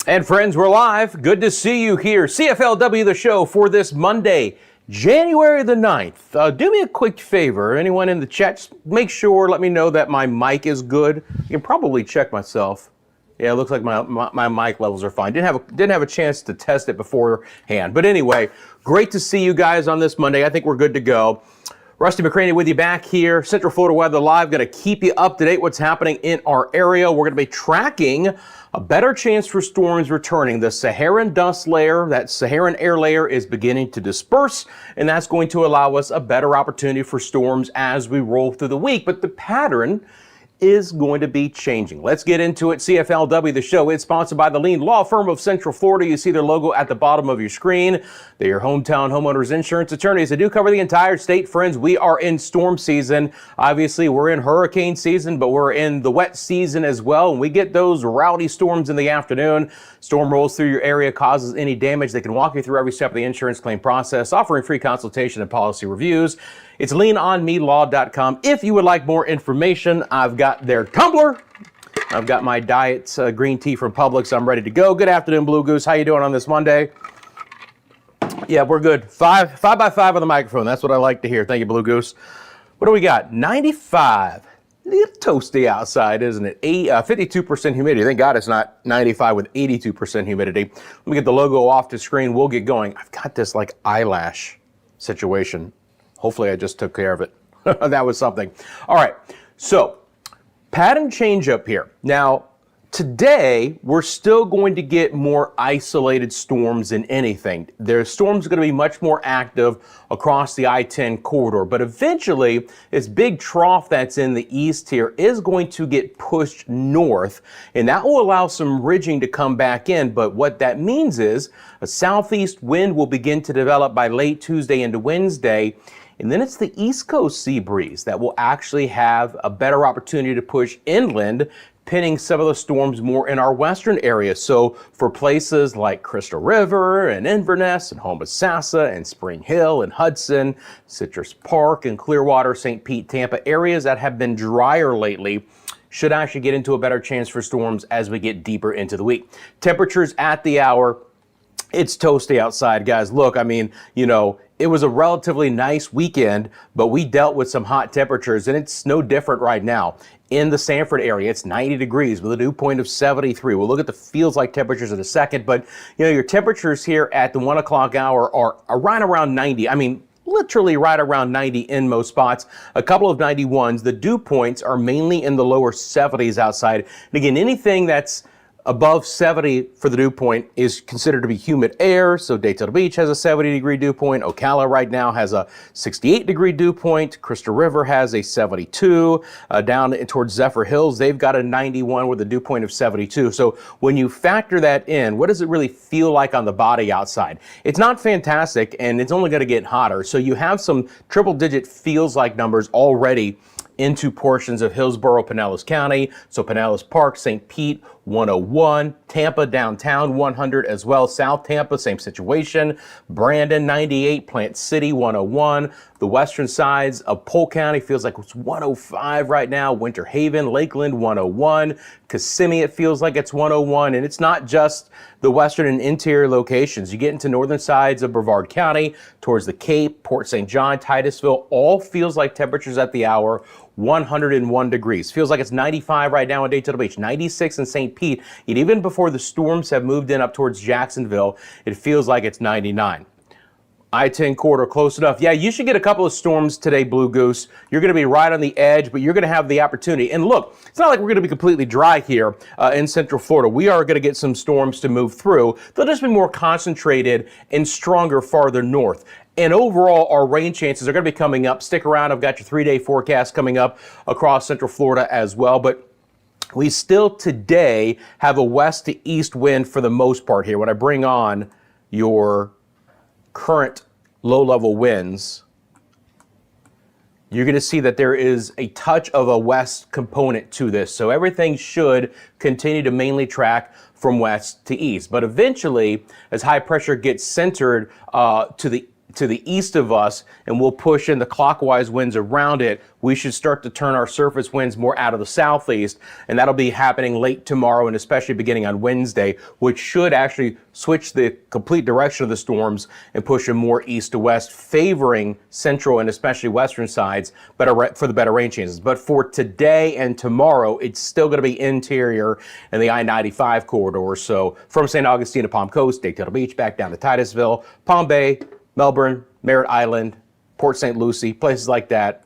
And friends, we're live. Good to see you here. CFLW, the show for this Monday, January the 9th. Do me a quick favor. Anyone in the chat, just make sure, let me know that my mic is good. You can probably check myself. Yeah, it looks like my mic levels are fine. Didn't have a chance to test it beforehand. But anyway, great to see you guys on this Monday. I think we're good to go. Rusty McCranie with you back here. Central Florida Weather Live. Going to keep you up to date what's happening in our area. We're going to be tracking a better chance for storms returning. The Saharan dust layer, that Saharan air layer, is beginning to disperse, and that's going to allow us a better opportunity for storms as we roll through the week. But the pattern is going to be changing. Let's get into it. CFLW, the show, is sponsored by the Lean Law Firm of Central Florida. You see their logo at the bottom of your screen. They're your hometown homeowners insurance attorneys. They do cover the entire state, friends. We are in storm season. Obviously, we're in hurricane season, but we're in the wet season as well. And we get those rowdy storms in the afternoon. Storm rolls through your area, causes any damage. They can walk you through every step of the insurance claim process, offering free consultation and policy reviews. It's leanonmelaw.com. If you would like more information, I've got their Tumblr. I've got my diet green tea from Publix. I'm ready to go. Good afternoon, Blue Goose. How you doing on this Monday? Yeah, we're good. Five by five on the microphone. That's what I like to hear. Thank you, Blue Goose. What do we got? 95. A little toasty outside, isn't it? 52% humidity. Thank God it's not 95 with 82% humidity. Let me get the logo off the screen. We'll get going. I've got this like eyelash situation. Hopefully I just took care of it. That was something. All right, so pattern change up here. Now, today, we're still going to get more isolated storms than anything. Their storms are going to be much more active across the I-10 corridor, but eventually, this big trough that's in the east here is going to get pushed north, and that will allow some ridging to come back in, but what that means is a southeast wind will begin to develop by late Tuesday into Wednesday. And then it's the East Coast sea breeze that will actually have a better opportunity to push inland, pinning some of the storms more in our western area. So for places like Crystal River and Inverness and Homosassa and Spring Hill and Hudson, Citrus Park and Clearwater, St. Pete, Tampa, areas that have been drier lately should actually get into a better chance for storms as we get deeper into the week. Temperatures at the hour. It's toasty outside, guys. Look, I mean, you know, it was a relatively nice weekend, but we dealt with some hot temperatures, and it's no different right now. In the Sanford area, it's 90 degrees with a dew point of 73. We'll look at the feels like temperatures in a second, but you know, your temperatures here at the 1 o'clock hour are right around 90. I mean, literally right around 90 in most spots. A couple of 91s. The dew points are mainly in the lower 70s outside. And again, anything that's above 70 for the dew point is considered to be humid air. So Daytona Beach has a 70-degree dew point. Ocala right now has a 68-degree dew point. Crystal River has a 72. Down towards Zephyr Hills, they've got a 91 with a dew point of 72. So when you factor that in, what does it really feel like on the body outside? It's not fantastic, and it's only going to get hotter. So you have some triple-digit feels-like numbers already into portions of Hillsborough, Pinellas County. So Pinellas Park, St. Pete, 101, Tampa downtown 100 as well. South Tampa, same situation. Brandon 98, Plant City 101. The western sides of Polk County feels like it's 105 right now. Winter Haven, Lakeland 101. Kissimmee, it feels like it's 101. And it's not just the western and interior locations. You get into northern sides of Brevard County, towards the Cape, Port St. John, Titusville, all feels like temperatures at the hour 101 degrees. Feels like it's 95 right now in Daytona Beach, 96 in St. Pete. And even before the storms have moved in up towards Jacksonville, it feels like it's 99. I-10 corridor close enough. Yeah, you should get a couple of storms today, Blue Goose. You're going to be right on the edge, but you're going to have the opportunity. And look, it's not like we're going to be completely dry here in Central Florida. We are going to get some storms to move through. They'll just be more concentrated and stronger farther north. And overall, our rain chances are going to be coming up. Stick around. I've got your 3-day forecast coming up across Central Florida as well. But we still today have a west to east wind for the most part here. When I bring on your current low-level winds, you're going to see that there is a touch of a west component to this. So everything should continue to mainly track from west to east. But eventually, as high pressure gets centered to the to the east of us, and we'll push in the clockwise winds around it. We should start to turn our surface winds more out of the southeast, and that'll be happening late tomorrow and especially beginning on Wednesday, which should actually switch the complete direction of the storms and push them more east to west, favoring central and especially western sides for the better rain chances. But for today and tomorrow, it's still going to be interior in the I-95 corridor. So from St. Augustine to Palm Coast, Daytona Beach, back down to Titusville, Palm Bay, Melbourne, Merritt Island, Port St. Lucie, places like that.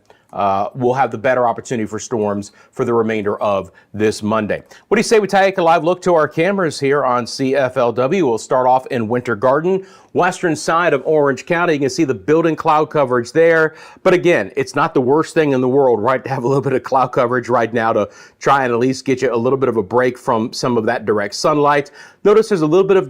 We'll have the better opportunity for storms for the remainder of this Monday. What do you say we take a live look to our cameras here on CFLW? We'll start off in Winter Garden, western side of Orange County. You can see the building cloud coverage there. But again, it's not the worst thing in the world, right, to have a little bit of cloud coverage right now to try and at least get you a little bit of a break from some of that direct sunlight. Notice there's a little bit of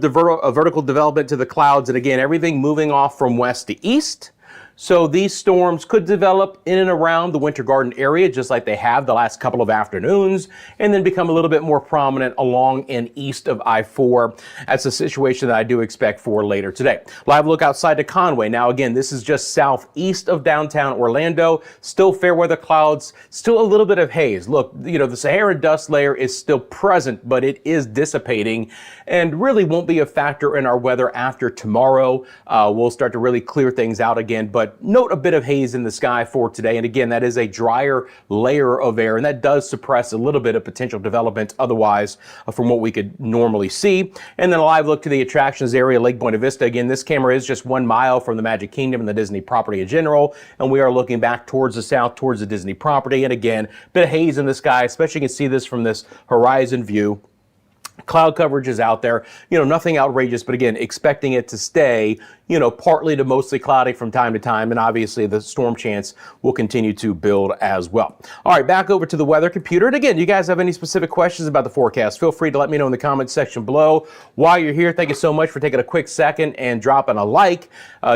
vertical development to the clouds, and again, everything moving off from west to east. So these storms could develop in and around the Winter Garden area, just like they have the last couple of afternoons, and then become a little bit more prominent along and east of I-4. That's a situation that I do expect for later today. Live look outside to Conway. Now, again, this is just southeast of downtown Orlando. Still fair weather clouds, still a little bit of haze. Look, you know, the Sahara dust layer is still present, but it is dissipating and really won't be a factor in our weather after tomorrow. We'll start to really clear things out again, but note a bit of haze in the sky for today. And again, that is a drier layer of air, and that does suppress a little bit of potential development otherwise from what we could normally see. And then a live look to the attractions area, Lake Buena Vista. Again, this camera is just 1 mile from the Magic Kingdom and the Disney property in general, and we are looking back towards the south, towards the Disney property. And again, a bit of haze in the sky, especially you can see this from this horizon view. Cloud coverage is out there, you know, nothing outrageous, but again, expecting it to stay, you know, partly to mostly cloudy from time to time, and obviously the storm chance will continue to build as well. All right, back over to the weather computer. And again, you guys have any specific questions about the forecast, feel free to let me know in the comments section below. While you're here, thank you so much for taking a quick second and dropping a like.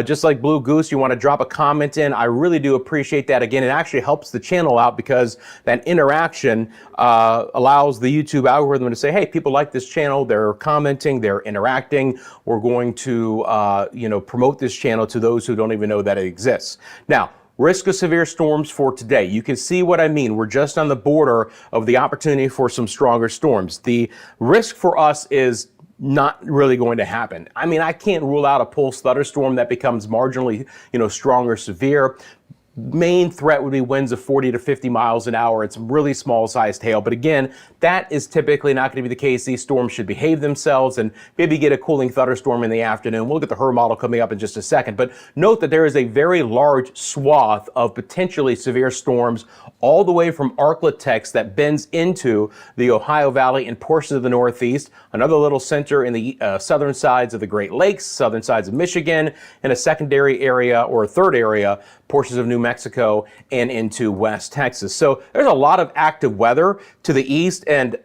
Just like Blue Goose, you want to drop a comment in. I really do appreciate that. Again, it actually helps the channel out because that interaction allows the YouTube algorithm to say, hey, people like this channel, they're commenting, they're interacting. We're going to, you know, promote this channel to those who don't even know that it exists. Now, risk of severe storms for today. You can see what I mean. We're just on the border of the opportunity for some stronger storms. The risk for us is not really going to happen. I mean, I can't rule out a pulse thunderstorm that becomes marginally, you know, strong or severe. Main threat would be winds of 40 to 50 miles an hour. It's really small sized hail. But again, that is typically not going to be the case. These storms should behave themselves and maybe get a cooling thunderstorm in the afternoon. We'll get the HRRR model coming up in just a second. But note that there is a very large swath of potentially severe storms all the way from Arklatex that bends into the Ohio Valley and portions of the Northeast, another little center in the southern sides of the Great Lakes, southern sides of Michigan, and a secondary area or a third area, portions of New Mexico and into West Texas. So there's a lot of active weather to the east, and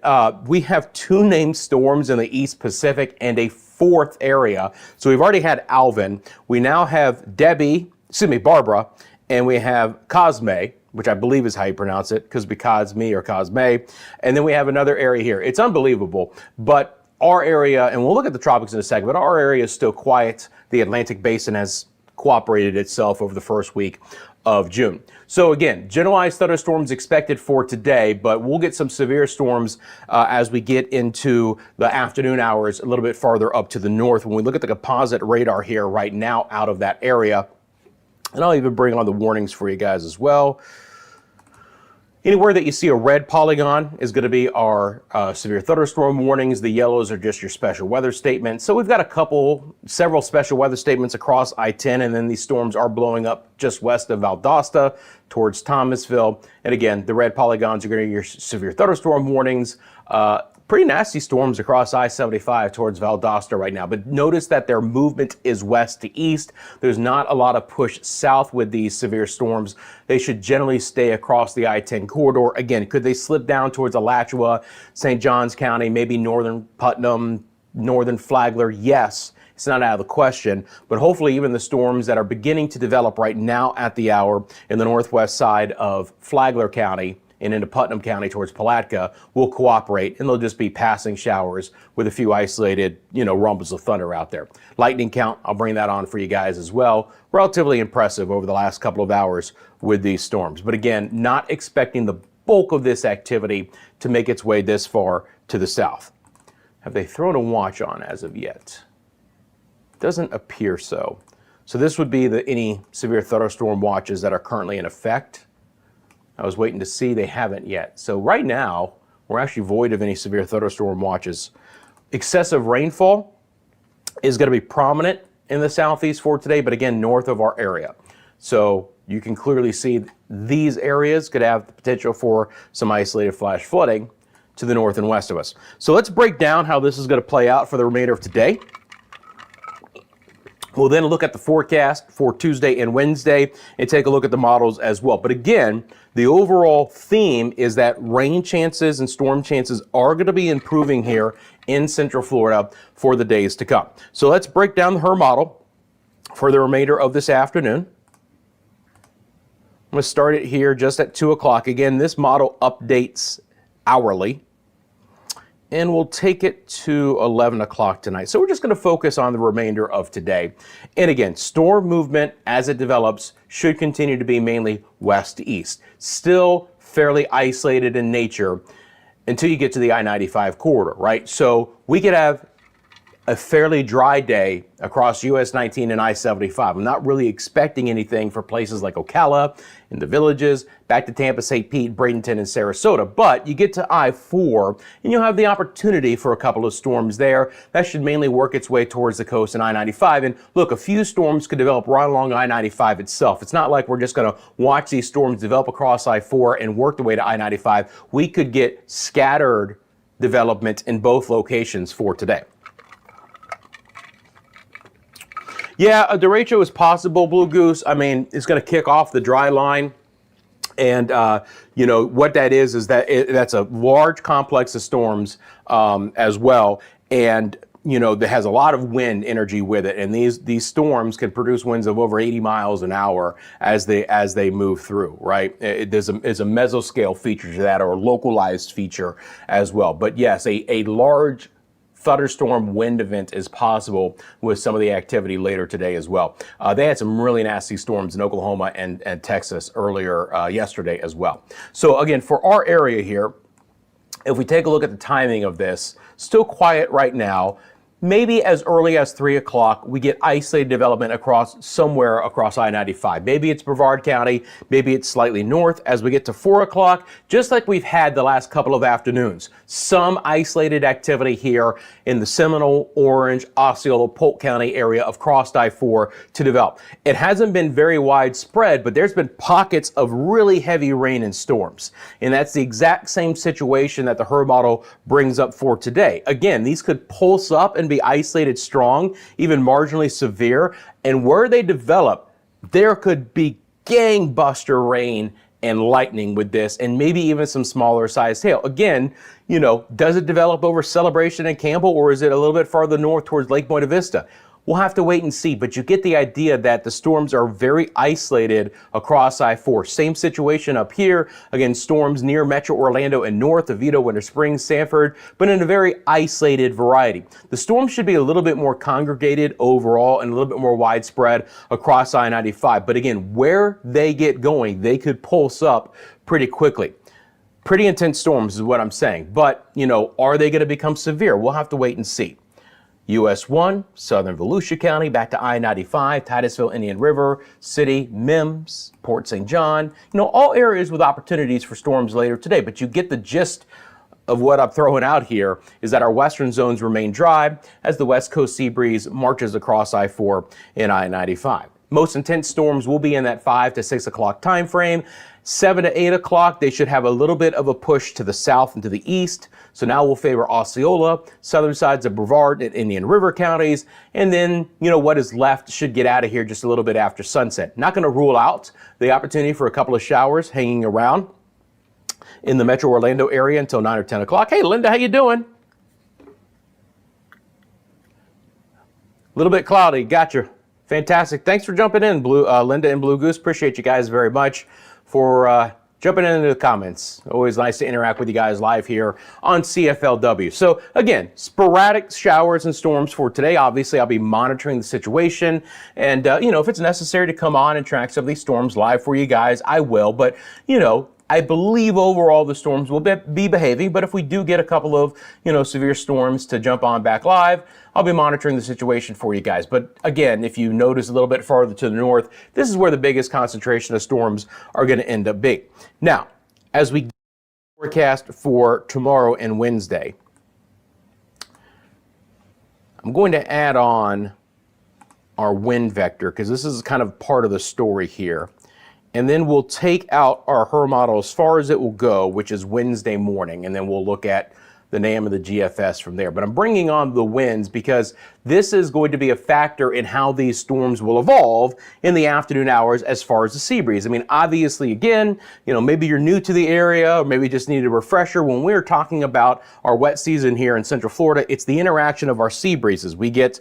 we have 2 named storms in the East Pacific and a 4th area. So we've already had Alvin. We now have Barbara, and we have Cosme, which I believe is how you pronounce it, could be Cosme or Cosme. And then we have another area here. It's unbelievable, but our area, and we'll look at the tropics in a second, but our area is still quiet. The Atlantic Basin has cooperated itself over the first week of June. So again, generalized thunderstorms expected for today, but we'll get some severe storms as we get into the afternoon hours a little bit farther up to the north. When we look at the composite radar here right now out of that area, and I'll even bring on the warnings for you guys as well. Anywhere that you see a red polygon is going to be our severe thunderstorm warnings. The yellows are just your special weather statements. So we've got several special weather statements across I-10, and then these storms are blowing up just west of Valdosta towards Thomasville. And again, the red polygons are going to be your severe thunderstorm warnings. Pretty nasty storms across I-75 towards Valdosta right now, but notice that their movement is west to east. There's not a lot of push south with these severe storms. They should generally stay across the I-10 corridor. Again, could they slip down towards Alachua, St. Johns County, maybe northern Putnam, northern Flagler? Yes, it's not out of the question, but hopefully even the storms that are beginning to develop right now at the hour in the northwest side of Flagler County and into Putnam County towards Palatka will cooperate, and they'll just be passing showers with a few isolated, rumbles of thunder out there. Lightning count, I'll bring that on for you guys as well. Relatively impressive over the last couple of hours with these storms. But again, not expecting the bulk of this activity to make its way this far to the south. Have they thrown a watch on as of yet? Doesn't appear so. So this would be any severe thunderstorm watches that are currently in effect. I was waiting to see, they haven't yet. So right now, we're actually void of any severe thunderstorm watches. Excessive rainfall is going to be prominent in the southeast for today, but again, north of our area. So you can clearly see these areas could have the potential for some isolated flash flooding to the north and west of us. So let's break down how this is going to play out for the remainder of today. We'll then look at the forecast for Tuesday and Wednesday and take a look at the models as well. But again, the overall theme is that rain chances and storm chances are going to be improving here in Central Florida for the days to come. So let's break down the HRRR model for the remainder of this afternoon. I'm going to start it here just at 2 o'clock. Again, this model updates hourly. And we'll take it to 11 o'clock tonight. So we're just going to focus on the remainder of today. And again, storm movement as it develops should continue to be mainly west to east. Still fairly isolated in nature until you get to the I-95 corridor, right? So we could have a fairly dry day across US 19 and I-75. I'm not really expecting anything for places like Ocala, in the Villages, back to Tampa, St. Pete, Bradenton, and Sarasota. But you get to I-4, and you'll have the opportunity for a couple of storms there. That should mainly work its way towards the coast and I-95. And look, a few storms could develop right along I-95 itself. It's not like we're just going to watch these storms develop across I-4 and work their way to I-95. We could get scattered development in both locations for today. Yeah, a derecho is possible, Blue Goose. I mean, it's going to kick off the dry line. And, what that is that that's a large complex of storms as well. And, that has a lot of wind energy with it. And these storms can produce winds of over 80 miles an hour as they move through, right? There's a mesoscale feature to that, or a localized feature as well. But yes, a large thunderstorm wind event is possible with some of the activity later today as well. They had some really nasty storms in Oklahoma and Texas earlier yesterday as well. So again, for our area here, if we take a look at the timing of this, still quiet right now. Maybe as early as 3 o'clock, we get isolated development somewhere across I-95. Maybe it's Brevard County, maybe it's slightly north. As we get to 4 o'clock, just like we've had the last couple of afternoons, some isolated activity here in the Seminole, Orange, Osceola, Polk County area of crossed I-4 to develop. It hasn't been very widespread, but there's been pockets of really heavy rain and storms. And that's the exact same situation that the HRRR model brings up for today. Again, these could pulse up and be isolated strong, even marginally severe, and where they develop, there could be gangbuster rain and lightning with this, and maybe even some smaller sized hail. Again, does it develop over Celebration and Campbell, or is it a little bit farther north towards Lake Buena Vista? We'll have to wait and see, but you get the idea that the storms are very isolated across I-4. Same situation up here. Again, storms near Metro Orlando and north of Vito, Winter Springs, Sanford, but in a very isolated variety. The storm should be a little bit more congregated overall and a little bit more widespread across I-95. But again, where they get going, they could pulse up pretty quickly. Pretty intense storms is what I'm saying. But, are they going to become severe? We'll have to wait and see. US 1, southern Volusia County, back to I-95, Titusville, Indian River, City, Mims, Port St. John, all areas with opportunities for storms later today. But you get the gist of what I'm throwing out here is that our western zones remain dry as the west coast sea breeze marches across I-4 and I-95. Most intense storms will be in that 5 to 6 o'clock time frame. 7 to 8 o'clock, they should have a little bit of a push to the south and to the east. So now we'll favor Osceola, southern sides of Brevard and Indian River counties. And then, what is left should get out of here just a little bit after sunset. Not going to rule out the opportunity for a couple of showers hanging around in the Metro Orlando area until 9 or 10 o'clock. Hey, Linda, how you doing? A little bit cloudy. Gotcha. Fantastic. Thanks for jumping in, Linda and Blue Goose. Appreciate you guys very much for jumping into the comments. Always nice to interact with you guys live here on CFLW. So again, sporadic showers and storms for today. Obviously, I'll be monitoring the situation, and if it's necessary to come on and track some of these storms live for you guys, I will. But I believe overall the storms will be behaving, but if we do get a couple of, severe storms to jump on back live, I'll be monitoring the situation for you guys. But again, if you notice a little bit farther to the north, this is where the biggest concentration of storms are going to end up being. Now, as we forecast for tomorrow and Wednesday, I'm going to add on our wind vector because this is kind of part of the story here. And then we'll take out our HRRR model as far as it will go, which is Wednesday morning, and then we'll look at the NAM and the GFS from there. But I'm bringing on the winds because this is going to be a factor in how these storms will evolve in the afternoon hours as far as the sea breeze. I mean, obviously, again, maybe you're new to the area or maybe just need a refresher. When we're talking about our wet season here in Central Florida, it's the interaction of our sea breezes. We get,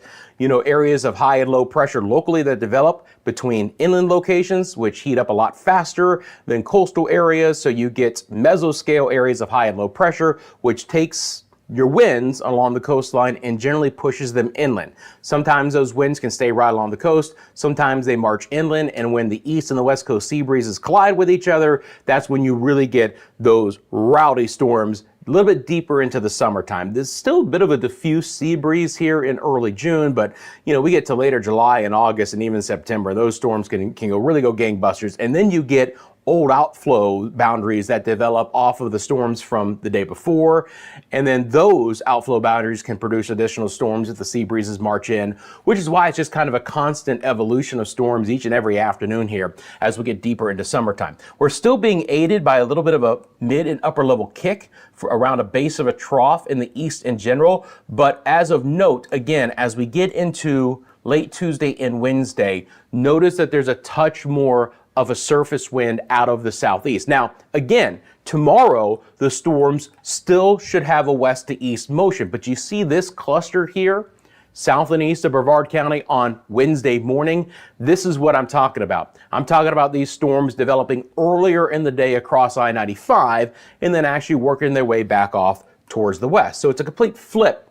areas of high and low pressure locally that develop between inland locations, which heat up a lot faster than coastal areas. So you get mesoscale areas of high and low pressure, which takes your winds along the coastline and generally pushes them inland. Sometimes those winds can stay right along the coast. Sometimes they march inland, and when the east and the west coast sea breezes collide with each other, that's when you really get those rowdy storms a little bit deeper into the summertime. There's still a bit of a diffuse sea breeze here in early June, but we get to later July and August and even September, those storms can really go gangbusters. And then you get old outflow boundaries that develop off of the storms from the day before. And then those outflow boundaries can produce additional storms if the sea breezes march in, which is why it's just kind of a constant evolution of storms each and every afternoon here as we get deeper into summertime. We're still being aided by a little bit of a mid and upper level kick for around a base of a trough in the east in general. But as of note, again, as we get into late Tuesday and Wednesday, notice that there's a touch more of a surface wind out of the southeast. Now, again, tomorrow, the storms still should have a west to east motion, but you see this cluster here, south and east of Brevard County on Wednesday morning. This is what I'm talking about. I'm talking about these storms developing earlier in the day across I-95 and then actually working their way back off towards the west. So it's a complete flip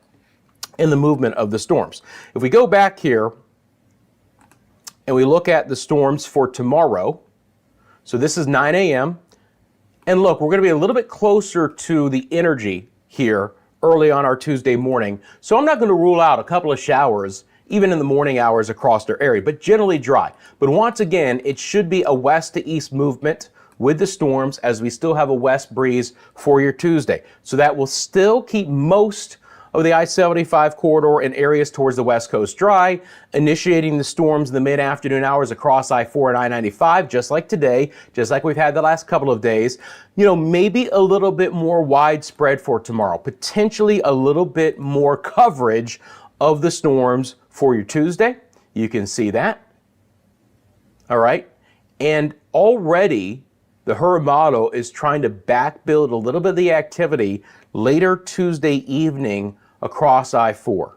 in the movement of the storms. If we go back here, and we look at the storms for tomorrow. So this is 9 a.m. And look, we're going to be a little bit closer to the energy here early on our Tuesday morning. So I'm not going to rule out a couple of showers, even in the morning hours across their area, but generally dry. But once again, it should be a west to east movement with the storms as we still have a west breeze for your Tuesday. So that will still keep most of the I-75 corridor and areas towards the west coast dry, initiating the storms in the mid-afternoon hours across I-4 and I-95, just like today, just like we've had the last couple of days. Maybe a little bit more widespread for tomorrow, potentially a little bit more coverage of the storms for your Tuesday. You can see that. All right. And already the HRRR model is trying to backbuild a little bit of the activity later Tuesday evening across I-4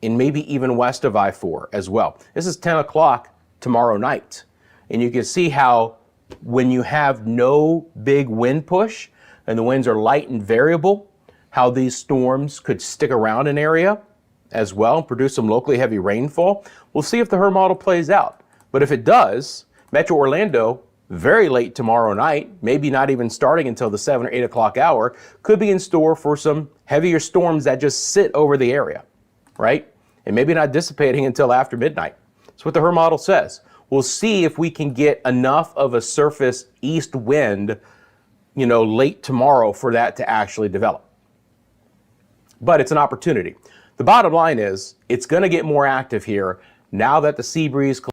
and maybe even west of I-4 as well. This is 10 o'clock tomorrow night. And you can see how when you have no big wind push and the winds are light and variable, how these storms could stick around an area as well and produce some locally heavy rainfall. We'll see if the HRRR model plays out. But if it does, Metro Orlando, very late tomorrow night, maybe not even starting until the 7 or 8 o'clock hour, could be in store for some heavier storms that just sit over the area, right? And maybe not dissipating until after midnight. That's what the HRRR model says. We'll see if we can get enough of a surface east wind, late tomorrow for that to actually develop. But it's an opportunity. The bottom line is it's going to get more active here now that the sea breeze is a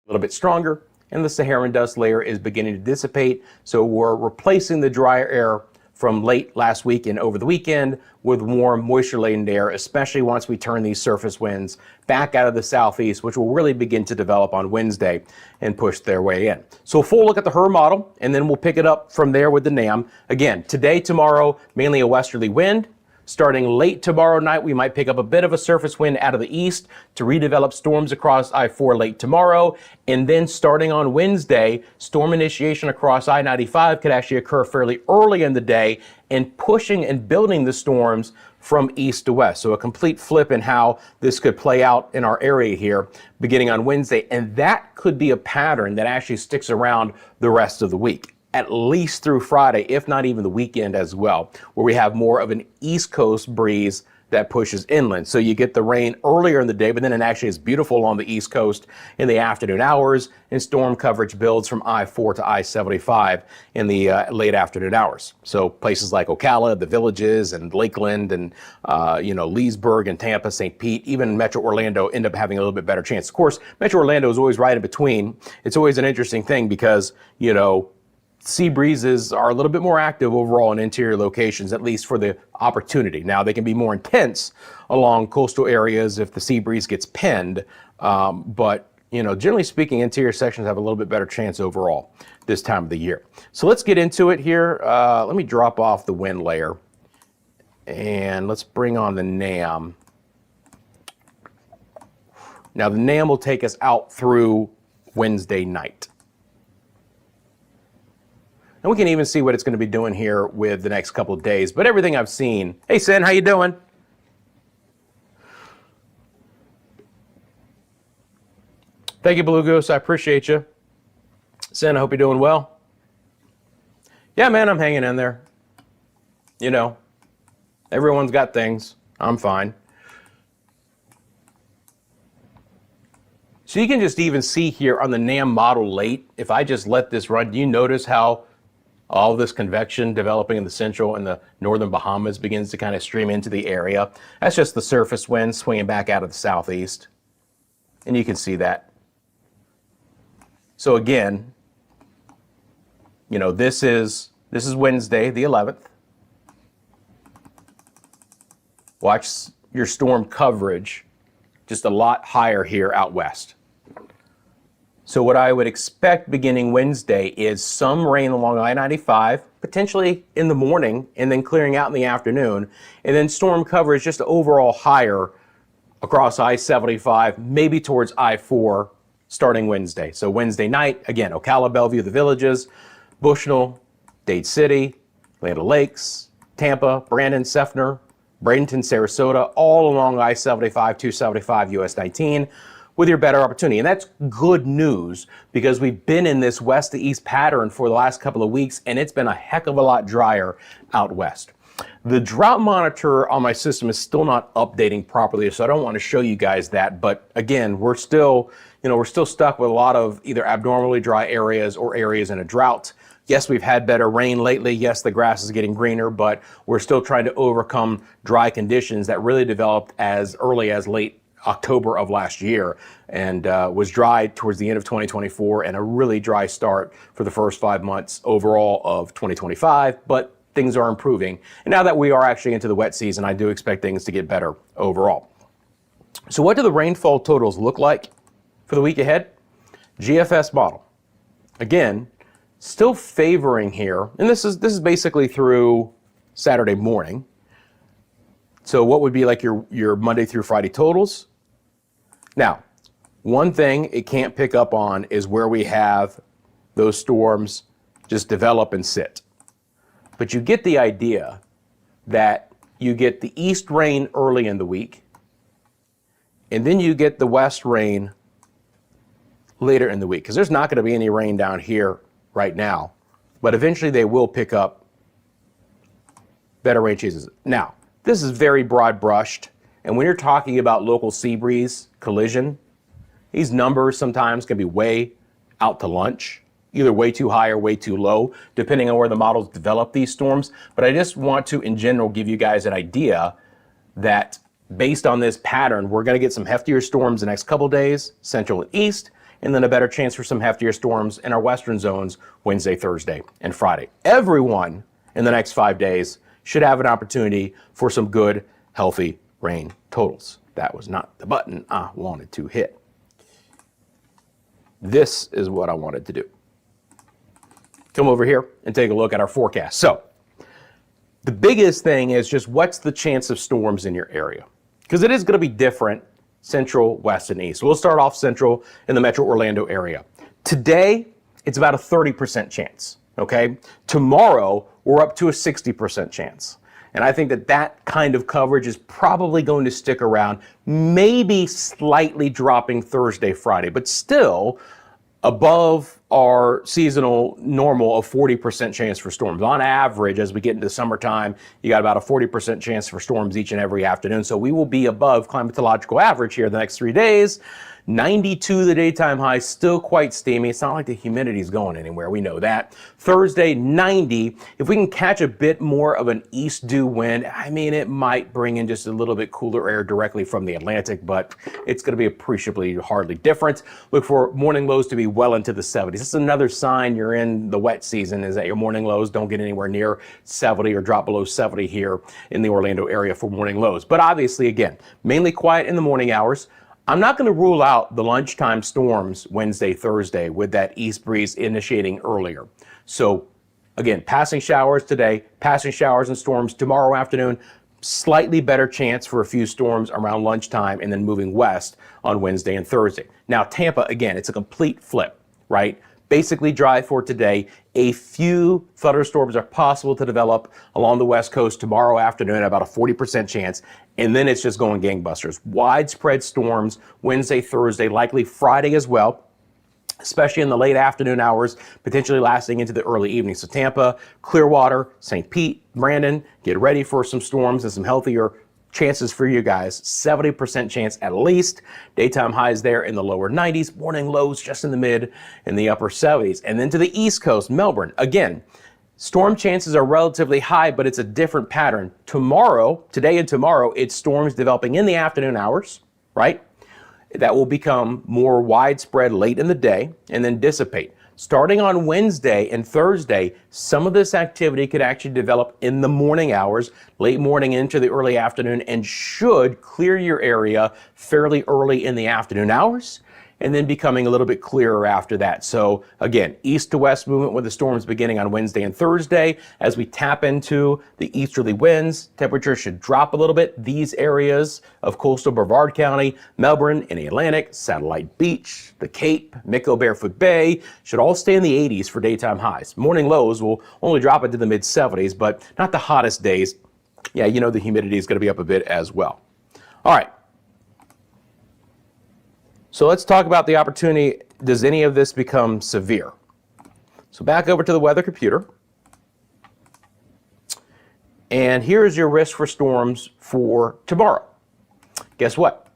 little bit stronger and the Saharan dust layer is beginning to dissipate. So we're replacing the drier air from late last week and over the weekend with warm, moisture-laden air, especially once we turn these surface winds back out of the southeast, which will really begin to develop on Wednesday and push their way in. So a full look at the HRRR model, and then we'll pick it up from there with the NAM. Again, today, tomorrow, mainly a westerly wind. Starting late tomorrow night, we might pick up a bit of a surface wind out of the east to redevelop storms across I-4 late tomorrow. And then starting on Wednesday, storm initiation across I-95 could actually occur fairly early in the day and pushing and building the storms from east to west. So a complete flip in how this could play out in our area here beginning on Wednesday. And that could be a pattern that actually sticks around the rest of the week, at least through Friday, if not even the weekend as well, where we have more of an East Coast breeze that pushes inland. So you get the rain earlier in the day, but then it actually is beautiful along the East Coast in the afternoon hours, and storm coverage builds from I-4 to I-75 in the late afternoon hours. So places like Ocala, the Villages, and Lakeland, and Leesburg and Tampa, St. Pete, even Metro Orlando end up having a little bit better chance. Of course, Metro Orlando is always right in between. It's always an interesting thing because, sea breezes are a little bit more active overall in interior locations, at least for the opportunity. Now, they can be more intense along coastal areas if the sea breeze gets penned, but generally speaking, interior sections have a little bit better chance overall this time of the year. So let's get into it here. Let me drop off the wind layer, and let's bring on the NAM. Now, the NAM will take us out through Wednesday night. And we can even see what it's going to be doing here with the next couple of days. But everything I've seen. Hey, Sin, how you doing? Thank you, Blue Goose. I appreciate you. Sin, I hope you're doing well. Yeah, man, I'm hanging in there. Everyone's got things. I'm fine. So you can just even see here on the NAM model late, if I just let this run, do you notice how all this convection developing in the central and the northern Bahamas begins to kind of stream into the area? That's just the surface wind swinging back out of the southeast. And you can see that. So again, this is Wednesday, the 11th. Watch your storm coverage just a lot higher here out west. So what I would expect beginning Wednesday is some rain along I-95, potentially in the morning, and then clearing out in the afternoon, and then storm coverage just overall higher across I-75, maybe towards I-4 starting Wednesday. So Wednesday night, again, Ocala, Bellevue, the Villages, Bushnell, Dade City, Land O'Lakes, Tampa, Brandon, Seffner, Bradenton, Sarasota, all along I-75, 275, US 19, with your better opportunity. And that's good news because we've been in this west to east pattern for the last couple of weeks, and it's been a heck of a lot drier out west. The drought monitor on my system is still not updating properly, so I don't want to show you guys that. But again, we're still stuck with a lot of either abnormally dry areas or areas in a drought. Yes, we've had better rain lately. Yes, the grass is getting greener, but we're still trying to overcome dry conditions that really developed as early as late October of last year and was dry towards the end of 2024 and a really dry start for the first 5 months overall of 2025, but things are improving. And now that we are actually into the wet season, I do expect things to get better overall. So what do the rainfall totals look like for the week ahead? GFS model. Again, still favoring here, and this is basically through Saturday morning. So what would be like your Monday through Friday totals? Now, one thing it can't pick up on is where we have those storms just develop and sit. But you get the idea that you get the east rain early in the week, and then you get the west rain later in the week, because there's not going to be any rain down here right now, but eventually they will pick up better rain chances. Now, this is very broad brushed, and when you're talking about local sea breeze collision, these numbers sometimes can be way out to lunch, either way too high or way too low, depending on where the models develop these storms. But I just want to, in general, give you guys an idea that based on this pattern, we're going to get some heftier storms the next couple days, central and east, and then a better chance for some heftier storms in our western zones Wednesday, Thursday, and Friday. Everyone in the next 5 days should have an opportunity for some good, healthy rain totals. That was not the button I wanted to hit. This is what I wanted to do. Come over here and take a look at our forecast. So The biggest thing is just what's the chance of storms in your area? Because it is going to be different central, west, and east. So we'll start off central in the metro Orlando area. Today, it's about a 30% chance, okay? Tomorrow, we're up to a 60% chance. And I think that that kind of coverage is probably going to stick around, maybe slightly dropping Thursday, Friday, but still above our seasonal normal of 40% chance for storms. On average, as we get into summertime, you got about a 40% chance for storms each and every afternoon. So we will be above climatological average here the next 3 days. 92 the daytime high, still quite steamy. It's not like the humidity is going anywhere. We know that. Thursday, 90. If we can catch a bit more of an east due wind, I mean, it might bring in just a little bit cooler air directly from the Atlantic, but it's going to be appreciably hardly different. Look for morning lows to be well into the 70s. This is another sign you're in the wet season, is that your morning lows don't get anywhere near 70 or drop below 70 here in the Orlando area for morning lows. But obviously, again, mainly quiet in the morning hours. I'm not going to rule out the lunchtime storms Wednesday, Thursday with that east breeze initiating earlier. So again, passing showers today, passing showers and storms tomorrow afternoon, slightly better chance for a few storms around lunchtime and then moving west on Wednesday and Thursday. Now Tampa, again, it's a complete flip, right? Basically dry for today. A few thunderstorms are possible to develop along the west coast tomorrow afternoon, about a 40% chance, and then it's just going gangbusters. Widespread storms Wednesday, Thursday, likely Friday as well, especially in the late afternoon hours, potentially lasting into the early evening. So Tampa, Clearwater, St. Pete, Brandon, get ready for some storms and some healthier chances for you guys. 70% chance at least. Daytime highs there in the lower 90s, morning lows just in the mid and the upper 70s. And then to the east coast, Melbourne, again, storm chances are relatively high, but it's a different pattern. Tomorrow, today and tomorrow, it's storms developing in the afternoon hours, right? That will become more widespread late in the day and then dissipate. Starting on Wednesday and Thursday, some of this activity could actually develop in the morning hours, late morning into the early afternoon, and should clear your area fairly early in the afternoon hours, and then becoming a little bit clearer after that. So again, east to west movement with the storms beginning on Wednesday and Thursday. As we tap into the easterly winds, temperatures should drop a little bit. These areas of coastal Brevard County, Melbourne and the Atlantic, Satellite Beach, the Cape, Micco Barefoot Bay should all stay in the 80s for daytime highs. Morning lows will only drop into the mid 70s, but not the hottest days. Yeah, you know the humidity is going to be up a bit as well. All right. So let's talk about the opportunity. Does any of this become severe? So back over to the weather computer. And here's your risk for storms for tomorrow. Guess what?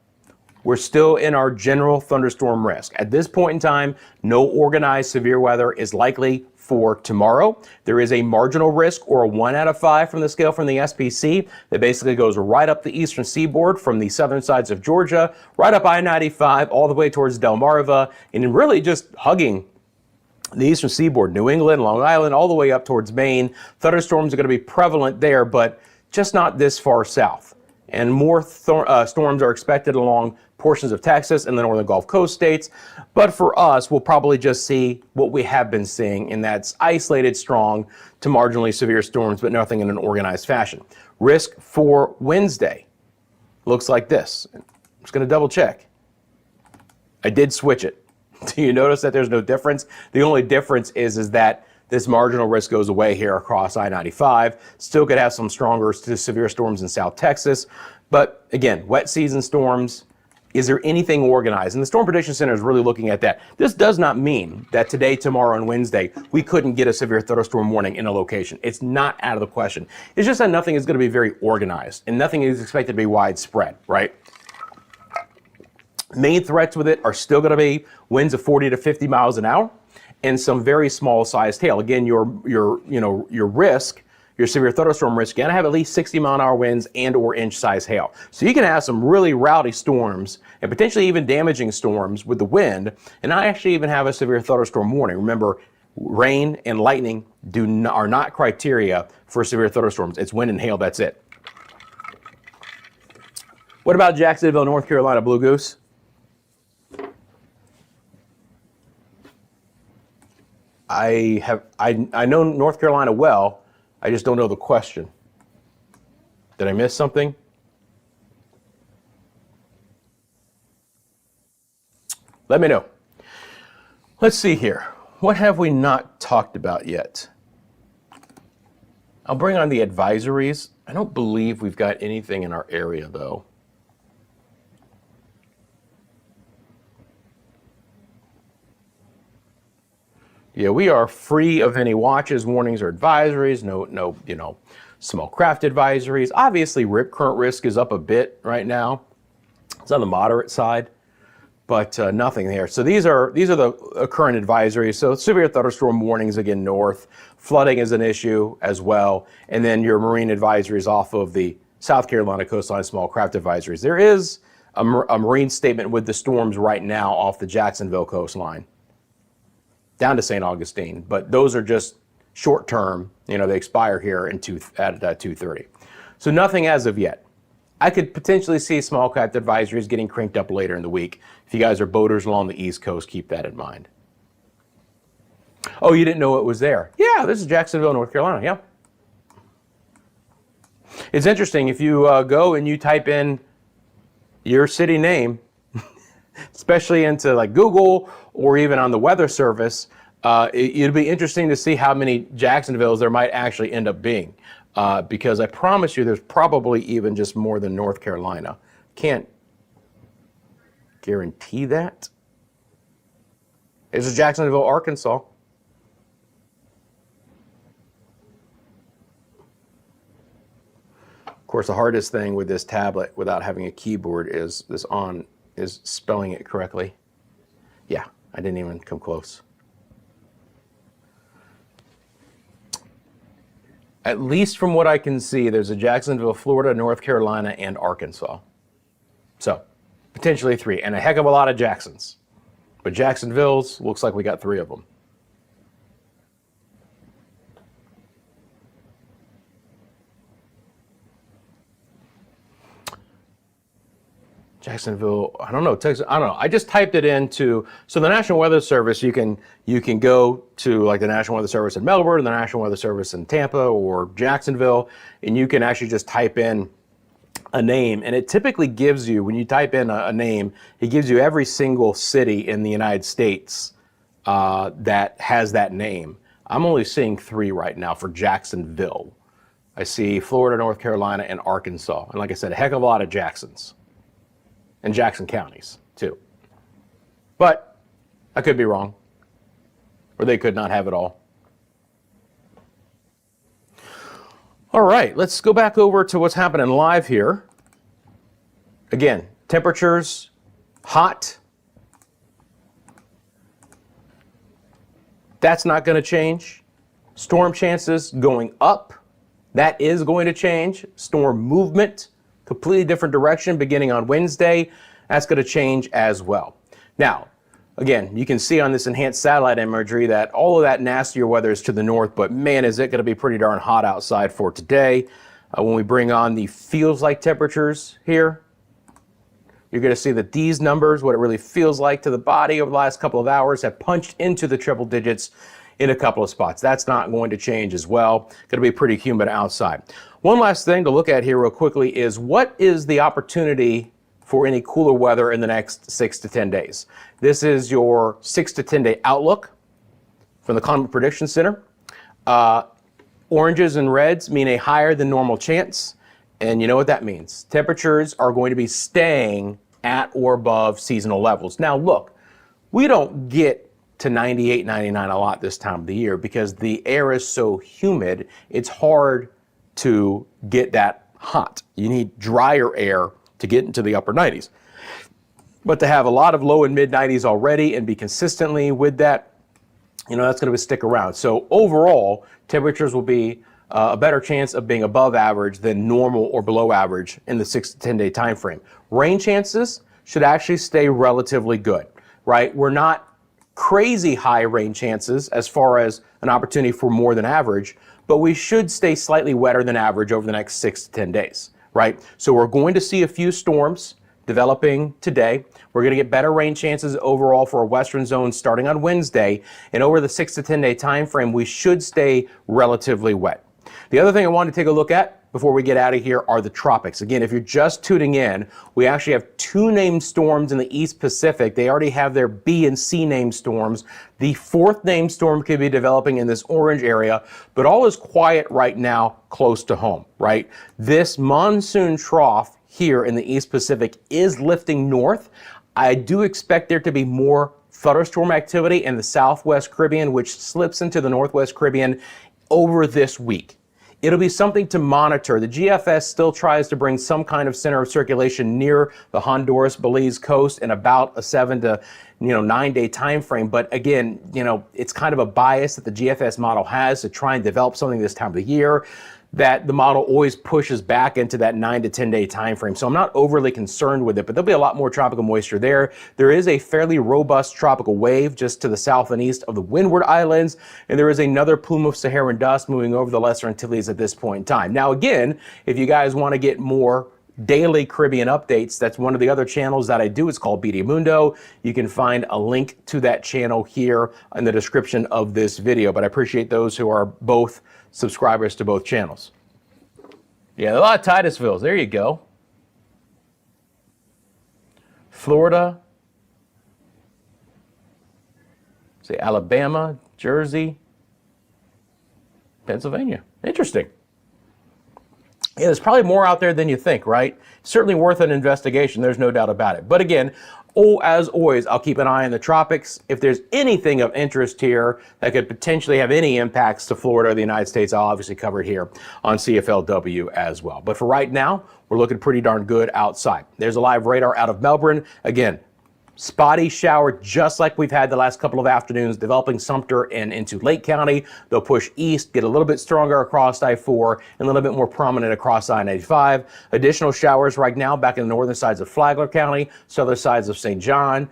We're still in our general thunderstorm risk. At this point in time, no organized severe weather is likely for tomorrow. There is a marginal risk, or a 1 out of 5 from the scale from the SPC, that basically goes right up the eastern seaboard from the southern sides of Georgia, right up I-95, all the way towards Delmarva, and really just hugging the eastern seaboard, New England, Long Island, all the way up towards Maine. Thunderstorms are going to be prevalent there, but just not this far south. And more storms are expected along portions of Texas and the northern Gulf Coast states. But for us, we'll probably just see what we have been seeing, and that's isolated strong to marginally severe storms, but nothing in an organized fashion. Risk for Wednesday looks like this. I'm just going to double check. I did switch it. Do you notice that there's no difference? The only difference is that this marginal risk goes away here across I-95. Still could have some stronger to severe storms in South Texas. But again, wet season storms, is there anything organized? And the Storm Prediction Center is really looking at that. This does not mean that today, tomorrow, and Wednesday, we couldn't get a severe thunderstorm warning in a location. It's not out of the question. It's just that nothing is going to be very organized and nothing is expected to be widespread, right? Main threats with it are still going to be winds of 40 to 50 miles an hour and some very small sized hail. Again, your risk, your severe thunderstorm risk, you're going to have at least 60-mile-an-hour winds and or inch-size hail. So you can have some really rowdy storms and potentially even damaging storms with the wind. And I actually even have a severe thunderstorm warning. Remember, rain and lightning are not criteria for severe thunderstorms. It's wind and hail, that's it. What about Jacksonville, North Carolina, Blue Goose? I know North Carolina well. I just don't know the question. Did I miss something? Let me know. Let's see here. What have we not talked about yet? I'll bring on the advisories. I don't believe we've got anything in our area, though. Yeah, we are free of any watches, warnings, or advisories. No, small craft advisories. Obviously, rip current risk is up a bit right now. It's on the moderate side, but nothing there. So these are the current advisories. So severe thunderstorm warnings again north. Flooding is an issue as well, and then your marine advisories off of the South Carolina coastline, small craft advisories. There is a marine statement with the storms right now off the Jacksonville coastline down to St. Augustine, but those are just short term. They expire here at 2:30. So nothing as of yet. I could potentially see small craft advisories getting cranked up later in the week. If you guys are boaters along the East Coast, keep that in mind. Oh, you didn't know it was there? Yeah, this is Jacksonville, North Carolina. Yeah. It's interesting if you go and you type in your city name, especially into like Google or even on the Weather Service, it'd be interesting to see how many Jacksonvilles there might actually end up being. Because I promise you there's probably even just more than North Carolina. Can't guarantee that. This is Jacksonville, Arkansas. Of course, the hardest thing with this tablet without having a keyboard is spelling it correctly. Yeah, I didn't even come close. At least from what I can see, there's a Jacksonville, Florida, North Carolina, and Arkansas. So, potentially 3, and a heck of a lot of Jacksons. But Jacksonville's, looks like we got 3 of them. Jacksonville, I don't know, Texas, I don't know. I just typed it into, so the National Weather Service, you can go to like the National Weather Service in Melbourne, the National Weather Service in Tampa or Jacksonville, and you can actually just type in a name, and it typically gives you, when you type in a name, it gives you every single city in the United States that has that name. I'm only seeing 3 right now for Jacksonville. I see Florida, North Carolina, and Arkansas. And like I said, a heck of a lot of Jacksons. And Jackson counties, too. But I could be wrong. Or they could not have it all. All right, let's go back over to what's happening live here. Again, temperatures, hot. That's not going to change. Storm chances going up. That is going to change. Storm movement, completely different direction beginning on Wednesday. That's going to change as well. Now, again, you can see on this enhanced satellite imagery that all of that nastier weather is to the north, but man, is it going to be pretty darn hot outside for today. When we bring on the feels like temperatures here, you're going to see that these numbers, what it really feels like to the body over the last couple of hours, have punched into the triple digits in a couple of spots. That's not going to change as well. Going to be pretty humid outside. One last thing to look at here real quickly is what is the opportunity for any cooler weather in the next 6 to 10 days. This is your 6 to 10 day outlook from the Climate Prediction Center. Oranges and reds mean a higher than normal chance. And you know what that means. Temperatures are going to be staying at or above seasonal levels. Now look, we don't get to 98, 99 a lot this time of the year because the air is so humid, it's hard to get that hot. You need drier air to get into the upper 90s. But to have a lot of low and mid 90s already and be consistently with that, that's going to stick around. So overall, temperatures will be a better chance of being above average than normal or below average in the 6 to 10 day time frame. Rain chances should actually stay relatively good, right? We're not crazy high rain chances as far as an opportunity for more than average, but we should stay slightly wetter than average over the next 6 to 10 days, right? So we're going to see a few storms developing today. We're going to get better rain chances overall for our western zone starting on Wednesday, and over the 6 to 10 day time frame, we should stay relatively wet. The other thing I wanted to take a look at before we get out of here are the tropics. Again, if you're just tuning in, we actually have 2 named storms in the East Pacific. They already have their B and C named storms. The 4th named storm could be developing in this orange area, but all is quiet right now close to home, right? This monsoon trough here in the East Pacific is lifting north. I do expect there to be more thunderstorm activity in the Southwest Caribbean, which slips into the Northwest Caribbean over this week. It'll be something to monitor. The GFS still tries to bring some kind of center of circulation near the Honduras, Belize coast in about a 7 to 9 day time frame. But again, it's kind of a bias that the GFS model has to try and develop something this time of the year, that the model always pushes back into that 9 to 10 day time frame. So I'm not overly concerned with it, but there'll be a lot more tropical moisture there. There is a fairly robust tropical wave just to the south and east of the Windward Islands, and there is another plume of Saharan dust moving over the Lesser Antilles at this point in time. Now again, if you guys want to get more daily Caribbean updates, that's one of the other channels that I do. It's called BD Mundo. You can find a link to that channel here in the description of this video, but I appreciate those who are both subscribers to both channels. Yeah, a lot of Titusvilles. There you go. Florida. Say Alabama, Jersey, Pennsylvania. Interesting. Yeah, there's probably more out there than you think, right? Certainly worth an investigation. There's no doubt about it. But again, as always, I'll keep an eye on the tropics. If there's anything of interest here that could potentially have any impacts to Florida or the United States, I'll obviously cover it here on CFLW as well. But for right now, we're looking pretty darn good outside. There's a live radar out of Melbourne. Again, spotty shower just like we've had the last couple of afternoons, developing Sumter and into Lake County. They'll push east, get a little bit stronger across I-4 and a little bit more prominent across I-95. Additional showers right now back in the northern sides of Flagler County, southern sides of St. John.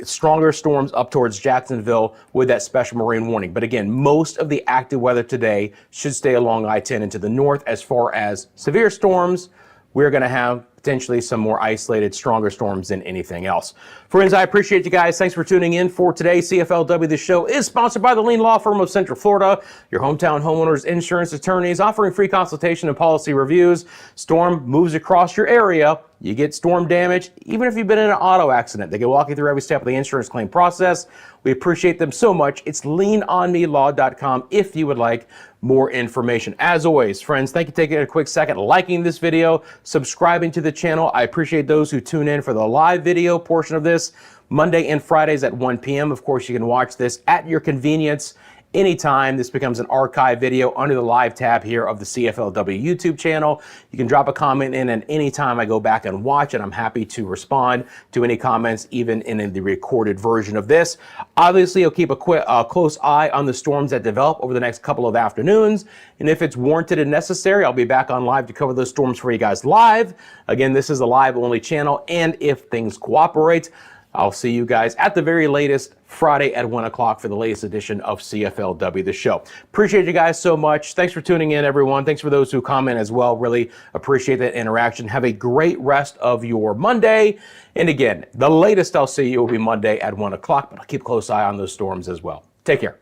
Stronger storms up towards Jacksonville with that special marine warning. But again, most of the active weather today should stay along I-10 into the north. As far as severe storms, we're going to have potentially some more isolated, stronger storms than anything else. Friends, I appreciate you guys. Thanks for tuning in for today. CFLW, the show, is sponsored by the Lean Law Firm of Central Florida, your hometown homeowners insurance attorneys, offering free consultation and policy reviews. Storm moves across your area. You get storm damage, even if you've been in an auto accident. They can walk you through every step of the insurance claim process. We appreciate them so much. It's leanonmelaw.com if you would like more information. As always, friends, thank you for taking a quick second, liking this video, subscribing to the channel. I appreciate those who tune in for the live video portion of this, Monday and Fridays at 1 p.m. Of course, you can watch this at your convenience anytime. This becomes an archive video under the live tab here of the CFLW YouTube channel. You can drop a comment in at any time I go back and watch, and I'm happy to respond to any comments, even in the recorded version of this. Obviously, I'll keep a close eye on the storms that develop over the next couple of afternoons, and if it's warranted and necessary, I'll be back on live to cover those storms for you guys live. Again, this is a live-only channel, and if things cooperate, I'll see you guys at the very latest Friday at 1 o'clock for the latest edition of CFLW, the show. Appreciate you guys so much. Thanks for tuning in, everyone. Thanks for those who comment as well. Really appreciate that interaction. Have a great rest of your Monday. And again, the latest I'll see you will be Monday at 1 o'clock, but I'll keep a close eye on those storms as well. Take care.